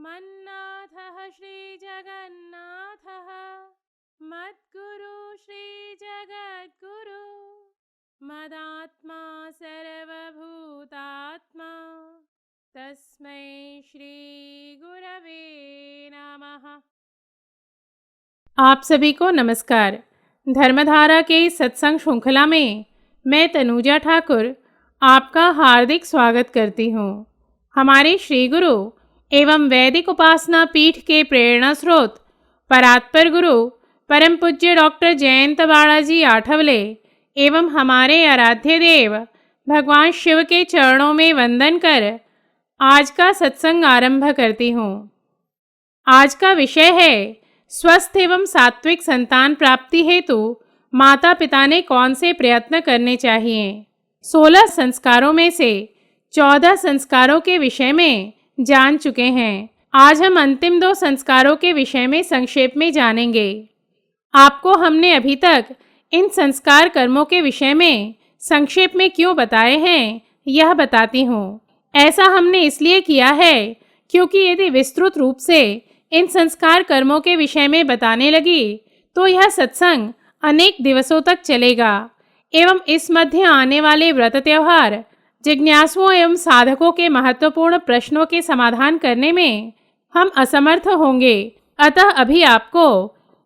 मन्नाथः श्रीजगन्नाथः मद्गुरु श्रीजगद्गुरु मदात्मा सर्वभूतात्मा तस्मै श्री गुरवे नमः। आप सभी को नमस्कार। धर्मधारा के सत्संग श्रृंखला में मैं तनुजा ठाकुर आपका हार्दिक स्वागत करती हूँ। हमारे श्री गुरु एवं वैदिक उपासना पीठ के प्रेरणा स्रोत परात्पर गुरु परम पूज्य डॉक्टर जयंत बालाजी आठवले एवं हमारे आराध्य देव भगवान शिव के चरणों में वंदन कर आज का सत्संग आरंभ करती हूँ। आज का विषय है स्वस्थ एवं सात्विक संतान प्राप्ति हेतु माता पिता ने कौन से प्रयत्न करने चाहिए। 16 संस्कारों में से 14 संस्कारों के विषय में जान चुके हैं। आज हम अंतिम 2 संस्कारों के विषय में संक्षेप में जानेंगे। आपको हमने अभी तक इन संस्कार कर्मों के विषय में संक्षेप में क्यों बताए हैं यह बताती हूँ। ऐसा हमने इसलिए किया है क्योंकि यदि विस्तृत रूप से इन संस्कार कर्मों के विषय में बताने लगी तो यह सत्संग अनेक दिवसों तक चलेगा एवं इस मध्य आने वाले व्रत त्योहार जिज्ञासुओं एवं साधकों के महत्वपूर्ण प्रश्नों के समाधान करने में हम असमर्थ होंगे। अतः अभी आपको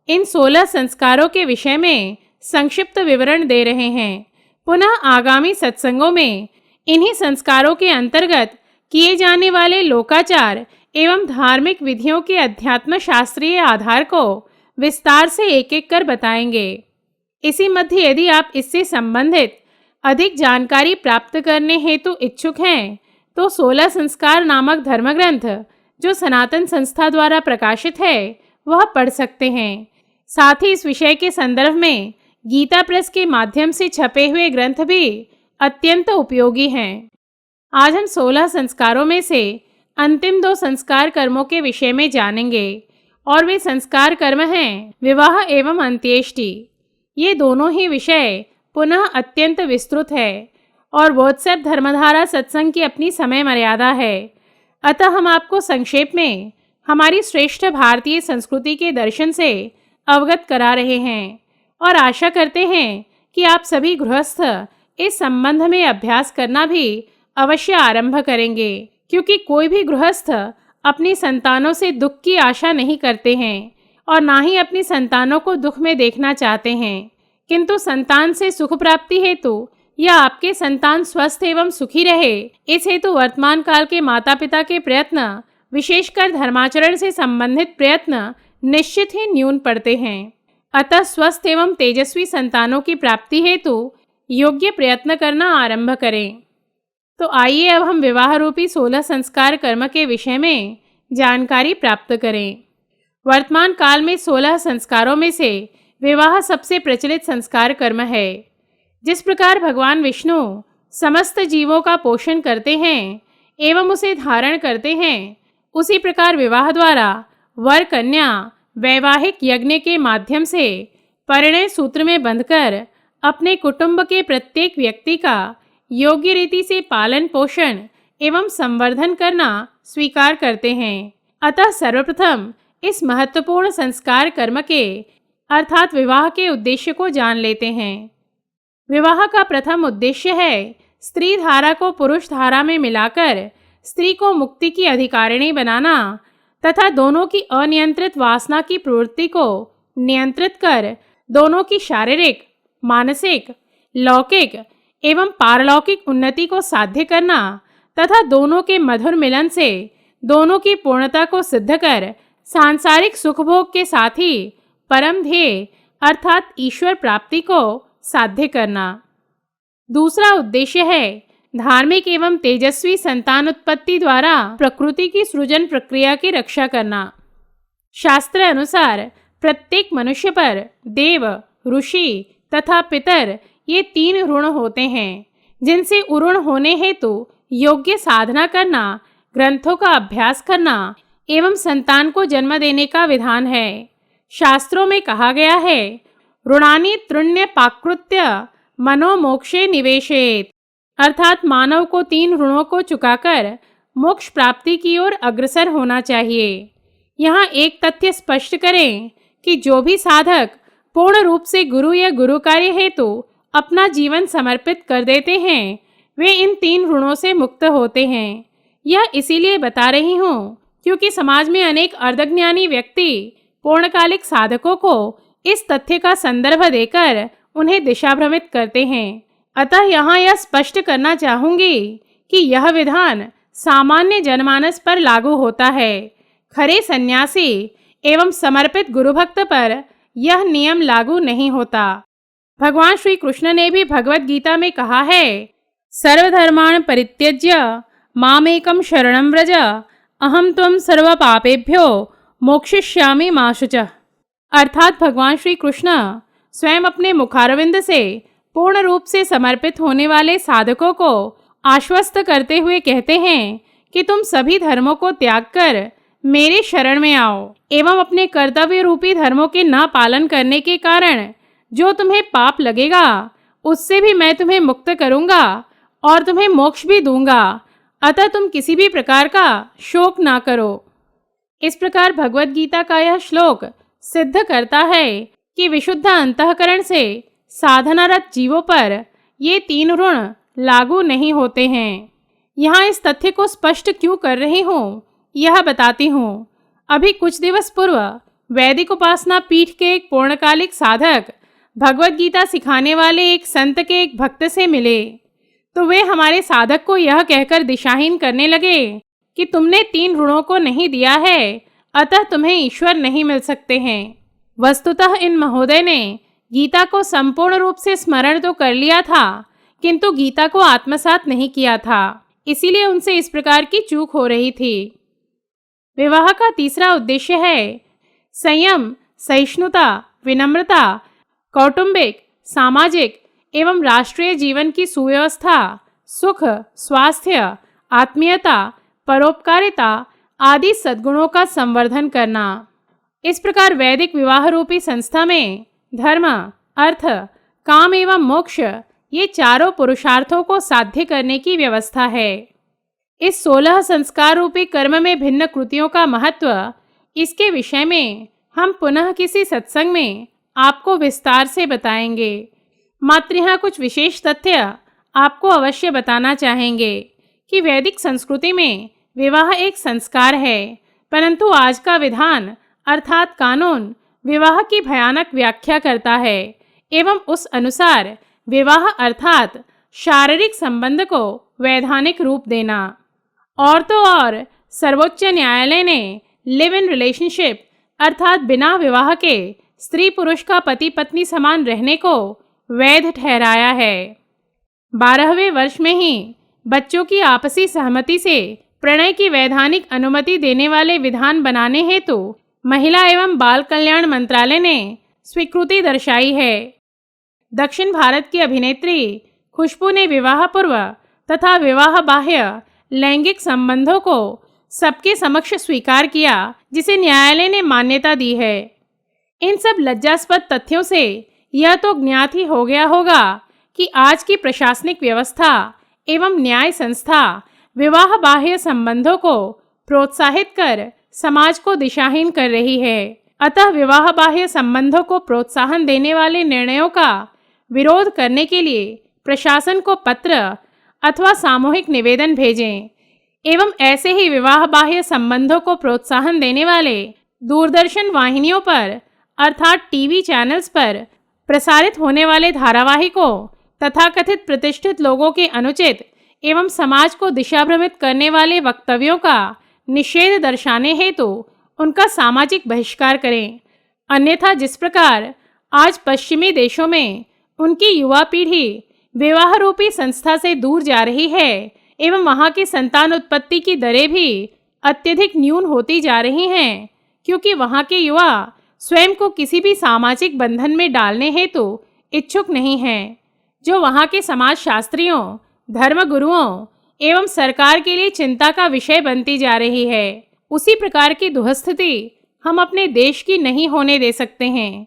इन 16 संस्कारों के विषय में संक्षिप्त विवरण दे रहे हैं। पुनः आगामी सत्संगों में इन्हीं संस्कारों के अंतर्गत किए जाने वाले लोकाचार एवं धार्मिक विधियों के अध्यात्म शास्त्रीय आधार को विस्तार से एक एक कर बताएंगे। इसी मध्य यदि आप इससे संबंधित अधिक जानकारी प्राप्त करने हेतु इच्छुक हैं तो 16 संस्कार नामक धर्म ग्रंथ जो सनातन संस्था द्वारा प्रकाशित है वह पढ़ सकते हैं। साथ ही इस विषय के संदर्भ में गीता प्रेस के माध्यम से छपे हुए ग्रंथ भी अत्यंत उपयोगी हैं। आज हम 16 संस्कारों में से अंतिम 2 संस्कार कर्मों के विषय में जानेंगे और वे संस्कार कर्म हैं विवाह एवं अंत्येष्टि। ये दोनों ही विषय पुनः अत्यंत विस्तृत है और व्हाट्सएप धर्मधारा सत्संग की अपनी समय मर्यादा है। अतः हम आपको संक्षेप में हमारी श्रेष्ठ भारतीय संस्कृति के दर्शन से अवगत करा रहे हैं और आशा करते हैं कि आप सभी गृहस्थ इस संबंध में अभ्यास करना भी अवश्य आरंभ करेंगे, क्योंकि कोई भी गृहस्थ अपनी संतानों से दुख की आशा नहीं करते हैं और ना ही अपनी संतानों को दुख में देखना चाहते हैं, किंतु संतान से सुख प्राप्ति हेतु या आपके संतान स्वस्थ एवं सुखी रहे इस हेतु वर्तमान काल के माता पिता के प्रयत्न, विशेषकर धर्माचरण से संबंधित प्रयत्न निश्चित ही न्यून पड़ते हैं। अतः स्वस्थ एवं तेजस्वी संतानों की प्राप्ति हेतु योग्य प्रयत्न करना आरंभ करें। तो आइए अब हम विवाह रूपी 16 संस्कार कर्म के विषय में जानकारी प्राप्त करें। वर्तमान काल में 16 संस्कारों में से विवाह सबसे प्रचलित संस्कार कर्म है। जिस प्रकार भगवान विष्णु समस्त जीवों का पोषण करते हैं एवं उसे धारण करते हैं, उसी प्रकार विवाह द्वारा वर कन्या वैवाहिक यज्ञ के माध्यम से परिणय सूत्र में बंधकर अपने कुटुंब के प्रत्येक व्यक्ति का योग्य रीति से पालन पोषण एवं संवर्धन करना स्वीकार करते हैं। अतः सर्वप्रथम इस महत्वपूर्ण संस्कार कर्म के अर्थात विवाह के उद्देश्य को जान लेते हैं। विवाह का प्रथम उद्देश्य है स्त्री धारा को पुरुष धारा में मिलाकर स्त्री को मुक्ति की अधिकारिणी बनाना तथा दोनों की अनियंत्रित वासना की प्रवृत्ति को नियंत्रित कर दोनों की शारीरिक, मानसिक, लौकिक एवं पारलौकिक उन्नति को साध्य करना तथा दोनों के मधुर मिलन से दोनों की पूर्णता को सिद्ध कर सांसारिक सुख भोग के साथ ही परम ध्येय अर्थात ईश्वर प्राप्ति को साध्य करना। दूसरा उद्देश्य है धार्मिक एवं तेजस्वी संतान उत्पत्ति द्वारा प्रकृति की सृजन प्रक्रिया की रक्षा करना। शास्त्र अनुसार प्रत्येक मनुष्य पर देव, ऋषि तथा पितर ये 3 ऋण होते हैं, जिनसे उऋण होने हेतु योग्य साधना करना, ग्रंथों का अभ्यास करना एवं संतान को जन्म देने का विधान है। शास्त्रों में कहा गया है ऋणानि तृण्य पाकृत्य मनोमोक्षे निवेशेत, अर्थात मानव को 3 ऋणों को चुकाकर मोक्ष प्राप्ति की ओर अग्रसर होना चाहिए। यहाँ एक तथ्य स्पष्ट करें कि जो भी साधक पूर्ण रूप से गुरु या गुरु कार्य हेतु अपना जीवन समर्पित कर देते हैं, वे इन 3 ऋणों से मुक्त होते हैं। यह इसीलिए बता रही हूँ क्योंकि समाज में अनेक अर्धज्ञानी व्यक्ति पूर्णकालिक साधकों को इस तथ्य का संदर्भ देकर उन्हें दिशाभ्रमित करते हैं। अतः यहाँ यह स्पष्ट करना चाहूंगी कि यह विधान सामान्य जनमानस पर लागू होता है। खरे सन्यासी एवं समर्पित गुरुभक्त पर यह नियम लागू नहीं होता। भगवान श्री कृष्ण ने भी भगवत गीता में कहा है, सर्वधर्मान् परित्यज्य मामेकं शरणं व्रज अहम त्वं सर्व पापेभ्यो मोक्षयिष्यामि मा शुचः। अर्थात भगवान श्री कृष्ण स्वयं अपने मुखारविंद से पूर्ण रूप से समर्पित होने वाले साधकों को आश्वस्त करते हुए कहते हैं कि तुम सभी धर्मों को त्याग कर मेरे शरण में आओ एवं अपने कर्तव्य रूपी धर्मों के न पालन करने के कारण जो तुम्हें पाप लगेगा उससे भी मैं तुम्हें मुक्त करूंगा और तुम्हें मोक्ष भी दूंगा। अतः तुम किसी भी प्रकार का शोक ना करो। इस प्रकार भगवत गीता का यह श्लोक सिद्ध करता है कि विशुद्ध अंतःकरण से साधनारत जीवों पर ये 3 ऋण लागू नहीं होते हैं। यहाँ इस तथ्य को स्पष्ट क्यों कर रही हूँ यह बताती हूँ। अभी कुछ दिवस पूर्व वैदिक उपासना पीठ के एक पूर्णकालिक साधक भगवत गीता सिखाने वाले एक संत के एक भक्त से मिले, तो वे हमारे साधक को यह कहकर दिशाहीन करने लगे कि तुमने 3 ऋणों को नहीं दिया है, अतः तुम्हें ईश्वर नहीं मिल सकते हैं। वस्तुतः इन महोदय ने गीता को संपूर्ण रूप से स्मरण तो कर लिया था, किंतु गीता को आत्मसात नहीं किया था, इसीलिए उनसे इस प्रकार की चूक हो रही थी। विवाह का तीसरा उद्देश्य है संयम, सहिष्णुता, विनम्रता, कौटुंबिक, सामाजिक एवं राष्ट्रीय जीवन की सुव्यवस्था, सुख, स्वास्थ्य, आत्मीयता, परोपकारिता आदि सद्गुणों का संवर्धन करना। इस प्रकार वैदिक विवाह रूपी संस्था में धर्म, अर्थ, काम एवं मोक्ष ये चारों पुरुषार्थों को साध्य करने की व्यवस्था है। इस 16 संस्कार रूपी कर्म में भिन्न कृतियों का महत्व, इसके विषय में हम पुनः किसी सत्संग में आपको विस्तार से बताएंगे। मात्र यहाँ कुछ विशेष तथ्य आपको अवश्य बताना चाहेंगे कि वैदिक संस्कृति में विवाह एक संस्कार है, परंतु आज का विधान अर्थात कानून विवाह की भयानक व्याख्या करता है एवं उस अनुसार विवाह अर्थात शारीरिक संबंध को वैधानिक रूप देना। और तो और सर्वोच्च न्यायालय ने लिव इन रिलेशनशिप अर्थात बिना विवाह के स्त्री पुरुष का पति पत्नी समान रहने को वैध ठहराया है। 12वें वर्ष में ही बच्चों की आपसी सहमति से प्रणय की वैधानिक अनुमति देने वाले विधान बनाने हेतु महिला एवं बाल कल्याण मंत्रालय ने स्वीकृति दर्शाई है। दक्षिण भारत की अभिनेत्री खुशबू ने विवाह पूर्व तथा विवाह बाह्य लैंगिक संबंधों को सबके समक्ष स्वीकार किया, जिसे न्यायालय ने मान्यता दी है। इन सब लज्जास्पद तथ्यों से यह तो ज्ञात ही हो गया होगा कि आज की प्रशासनिक व्यवस्था एवं न्याय संस्था विवाह बाह्य संबंधों को प्रोत्साहित कर समाज को दिशाहीन कर रही है। अतः विवाह बाह्य संबंधों को प्रोत्साहन देने वाले निर्णयों का विरोध करने के लिए प्रशासन को पत्र अथवा सामूहिक निवेदन भेजें एवं ऐसे ही विवाह बाह्य संबंधों को प्रोत्साहन देने वाले दूरदर्शन वाहिनियों पर अर्थात टीवी चैनल्स पर प्रसारित होने वाले धारावाहिकों तथाकथित प्रतिष्ठित लोगों के अनुचित एवं समाज को दिशाभ्रमित करने वाले वक्तव्यों का निषेध दर्शाने हेतु उनका सामाजिक बहिष्कार करें। अन्यथा जिस प्रकार आज पश्चिमी देशों में उनकी युवा पीढ़ी विवाह रूपी संस्था से दूर जा रही है एवं वहां की संतान उत्पत्ति की दरें भी अत्यधिक न्यून होती जा रही हैं, क्योंकि वहां के युवा स्वयं को किसी भी सामाजिक बंधन में डालने हेतु इच्छुक नहीं हैं, जो वहां के समाज शास्त्रियों, धर्मगुरुओं एवं सरकार के लिए चिंता का विषय बनती जा रही है। उसी प्रकार की दुःस्थिति हम अपने देश की नहीं होने दे सकते हैं।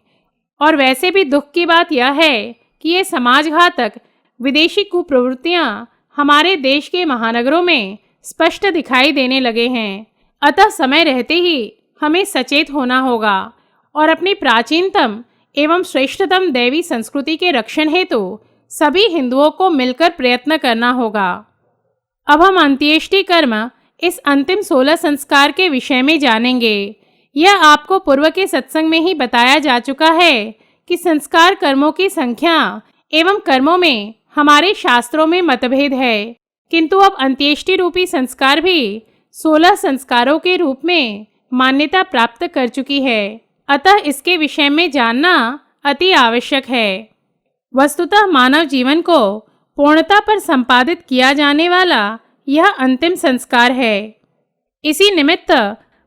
और वैसे भी दुख की बात यह है कि ये समाजघातक विदेशी कुप्रवृत्तियां हमारे देश के महानगरों में स्पष्ट दिखाई देने लगे हैं। अतः समय रहते ही हमें सचेत होना होगा और अपनी प्राचीनतम एवं श्रेष्ठतम दैवी संस्कृति के रक्षण हेतु सभी हिंदुओं को मिलकर प्रयत्न करना होगा। अब हम अंत्येष्टि कर्म, इस अंतिम 16 संस्कार के विषय में जानेंगे। यह आपको पूर्व के सत्संग में ही बताया जा चुका है कि संस्कार कर्मों की संख्या एवं कर्मों में हमारे शास्त्रों में मतभेद है, किंतु अब अंत्येष्टि रूपी संस्कार भी 16 संस्कारों के रूप में मान्यता प्राप्त कर चुकी है। अतः इसके विषय में जानना अति आवश्यक है। वस्तुतः मानव जीवन को पूर्णता पर संपादित किया जाने वाला यह अंतिम संस्कार है। इसी निमित्त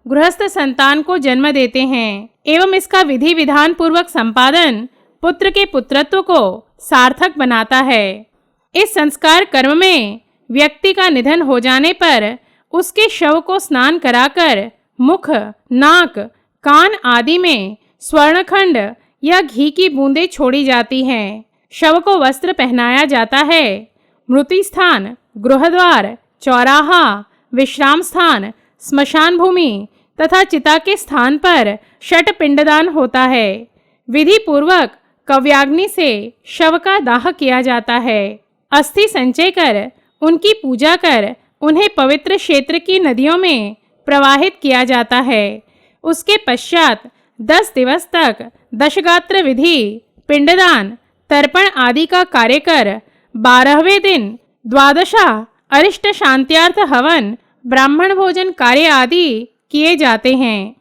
गृहस्थ संतान को जन्म देते हैं एवं इसका विधि विधान पूर्वक संपादन पुत्र के पुत्रत्व को सार्थक बनाता है। इस संस्कार कर्म में व्यक्ति का निधन हो जाने पर उसके शव को स्नान कराकर मुख, नाक, कान आदि में स्वर्णखंड या घी की बूंदें छोड़ी जाती हैं। शव को वस्त्र पहनाया जाता है। मृति स्थान, गृहद्वार, चौराहा, विश्राम स्थान, स्मशान भूमि तथा चिता के स्थान पर षट पिंडदान होता है। विधि पूर्वक कव्याग्नि से शव का दाह किया जाता है। अस्थि संचय कर उनकी पूजा कर उन्हें पवित्र क्षेत्र की नदियों में प्रवाहित किया जाता है। उसके पश्चात 10 दिवस तक दशगात्र विधि, पिंडदान, तर्पण आदि का कार्य कर 12वें दिन द्वादशा अरिष्ट शांत्यार्थ हवन, ब्राह्मण भोजन कार्य आदि किए जाते हैं।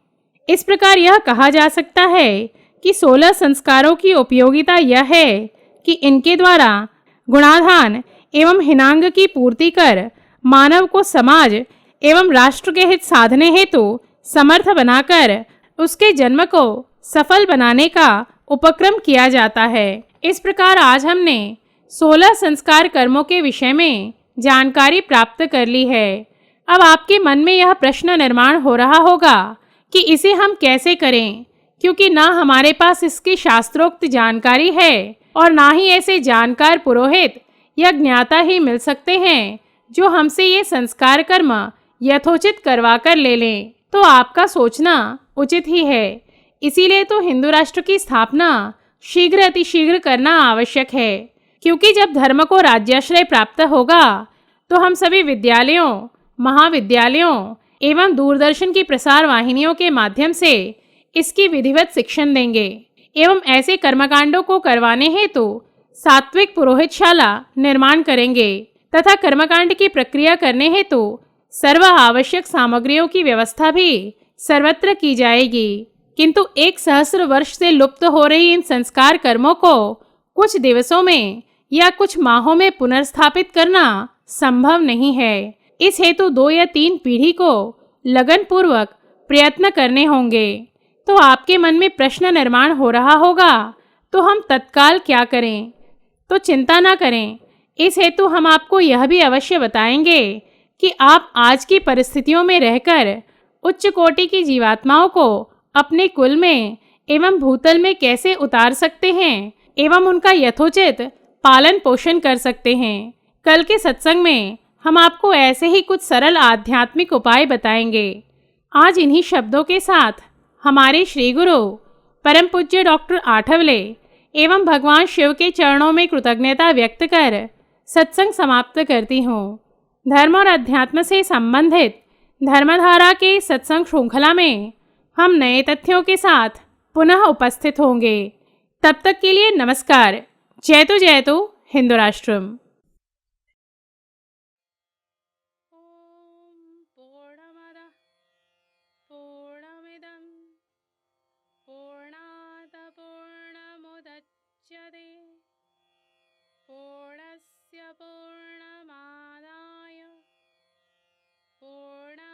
इस प्रकार यह कहा जा सकता है कि 16 संस्कारों की उपयोगिता यह है कि इनके द्वारा गुणाधान एवं हिनांग की पूर्ति कर मानव को समाज एवं राष्ट्र के हित साधने हेतु समर्थ बनाकर उसके जन्म को सफल बनाने का उपक्रम किया जाता है। इस प्रकार आज हमने 16 संस्कार कर्मों के विषय में जानकारी प्राप्त कर ली है। अब आपके मन में यह प्रश्न निर्माण हो रहा होगा कि इसे हम कैसे करें, क्योंकि ना हमारे पास इसकी शास्त्रोक्त जानकारी है और ना ही ऐसे जानकार पुरोहित या ज्ञाता ही मिल सकते हैं जो हमसे ये संस्कार कर्म यथोचित करवा कर ले लें। तो आपका सोचना उचित ही है। इसीलिए तो हिंदू राष्ट्र की स्थापना शीघ्र अतिशीघ्र करना आवश्यक है, क्योंकि जब धर्म को राज्याश्रय प्राप्त होगा तो हम सभी विद्यालयों, महाविद्यालयों एवं दूरदर्शन की प्रसार वाहिनियों के माध्यम से इसकी विधिवत शिक्षण देंगे एवं ऐसे कर्मकांडों को करवाने हेतु सात्विक पुरोहितशाला निर्माण करेंगे तथा कर्मकांड की प्रक्रिया करने हेतु सर्व आवश्यक सामग्रियों की व्यवस्था भी सर्वत्र की जाएगी। किंतु 1 सहस्र वर्ष से लुप्त हो रही इन संस्कार कर्मों को कुछ दिवसों में या कुछ माहों में पुनर्स्थापित करना संभव नहीं है। इस हेतु 2 या 3 पीढ़ी को लगन पूर्वक प्रयत्न करने होंगे। तो आपके मन में प्रश्न निर्माण हो रहा होगा, तो हम तत्काल क्या करें? तो चिंता ना करें। इस हेतु हम आपको यह भी अवश्य बताएंगे कि आप आज की परिस्थितियों में रहकर उच्च कोटि की जीवात्माओं को अपने कुल में एवं भूतल में कैसे उतार सकते हैं एवं उनका यथोचित पालन पोषण कर सकते हैं। कल के सत्संग में हम आपको ऐसे ही कुछ सरल आध्यात्मिक उपाय बताएंगे। आज इन्हीं शब्दों के साथ हमारे श्री गुरु परम पूज्य डॉक्टर आठवले एवं भगवान शिव के चरणों में कृतज्ञता व्यक्त कर सत्संग समाप्त करती हूँ। धर्म और अध्यात्म से संबंधित धर्मधारा के सत्संग श्रृंखला में हम नए तथ्यों के साथ पुनः उपस्थित होंगे। तब तक के लिए नमस्कार। जय तो हिंदू राष्ट्रम। पूर्णमिदं पूर्णात् पूर्णमुदच्यते पूर्णस्य पूर्णमादाय पूर्णमेवावशिष्यते।